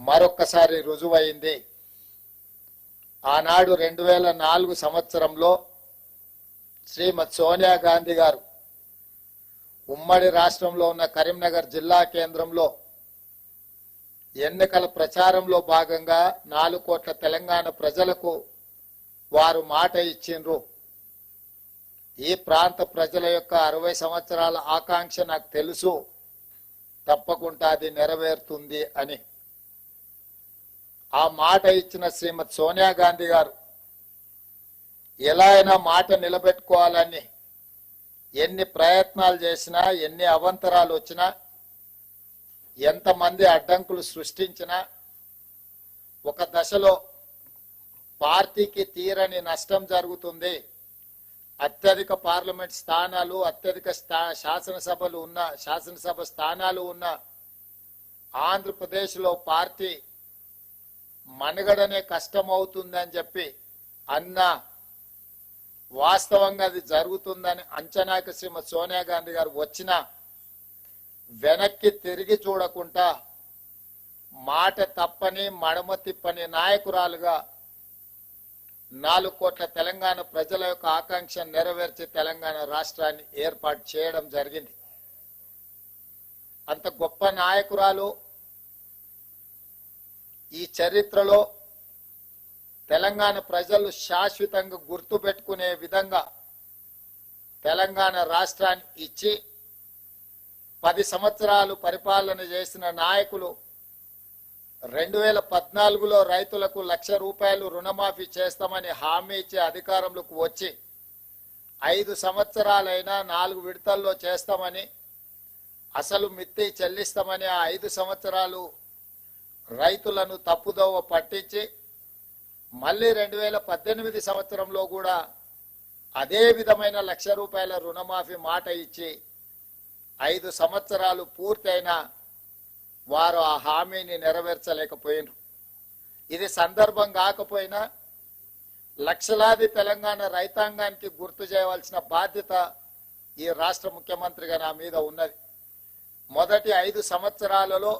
మరొక్కసారి రుజువైంది. ఆనాడు 2004 సంవత్సరంలో శ్రీమతి సోనియా గాంధీ గారు ఉమ్మడి రాష్ట్రంలో ఉన్న కరీంనగర్ జిల్లా కేంద్రంలో ఎన్నికల ప్రచారంలో భాగంగా 4 కోట్ల తెలంగాణ ప్రజలకు వారు మాట ఇచ్చిండ్రు. ఈ ప్రాంత ప్రజల యొక్క 60 సంవత్సరాల ఆకాంక్ష నాకు తెలుసు, తప్పకుండా అది నెరవేరుతుంది అని. ఆ మాట ఇచ్చిన శ్రీమతి సోనియా గాంధీ గారు ఎలా అయినా మాట నిలబెట్టుకోవాలని ఎన్ని ప్రయత్నాలు చేసినా, ఎన్ని అవాంతరాలు వచ్చినా, ఎంతమంది అడ్డంకులు సృష్టించినా, ఒక దశలో పార్టీకి తీరని నష్టం జరుగుతుంది, అత్యధిక పార్లమెంట్ స్థానాలు, అత్యధిక శాసనసభ స్థానాలు ఉన్న ఆంధ్రప్రదేశ్లో పార్టీ మనుగడనే కష్టమవుతుందని చెప్పి అన్నా, వాస్తవంగా అది జరుగుతుందని అంచనాకి శ్రీమతి సోనియా గాంధీ గారు వచ్చిన వెనక్కి తిరిగి చూడకుండా మాట తప్పని మడమ తిప్పని నాయకురాలుగా 4 కోట్ల తెలంగాణ ప్రజల యొక్క ఆకాంక్ష నెరవేర్చి తెలంగాణ రాష్ట్రాన్ని ఏర్పాటు చేయడం జరిగింది. అంత గొప్ప నాయకురాలు ఈ చరిత్రలో తెలంగాణ ప్రజలు శాశ్వతంగా గుర్తు పెట్టుకునే విధంగా తెలంగాణ రాష్ట్రాన్ని ఇచ్చి 10 సంవత్సరాలు పరిపాలన చేసిన నాయకులు 2014లో రైతులకు ₹1,00,000 రుణమాఫీ చేస్తామని హామీ ఇచ్చి అధికారంలోకి వచ్చి 5 సంవత్సరాలైనా 4 విడతల్లో చేస్తామని, అసలు మిత్తి చెల్లిస్తామని ఆ 5 సంవత్సరాలు రైతులను తప్పుదోవ పట్టించి మళ్ళీ 2018 సంవత్సరంలో కూడా అదే విధమైన ₹1,00,000 రుణమాఫీ మాట ఇచ్చి 5 సంవత్సరాలు పూర్తయినా వారు ఆ హామీని నెరవేర్చలేకపోయినారు. ఇది సందర్భం కాకపోయినా లక్షలాది తెలంగాణ రైతాంగానికి గుర్తు చేయవలసిన బాధ్యత ఈ రాష్ట్ర ముఖ్యమంత్రిగా నా మీద ఉన్నది. మొదటి 5 సంవత్సరాలలో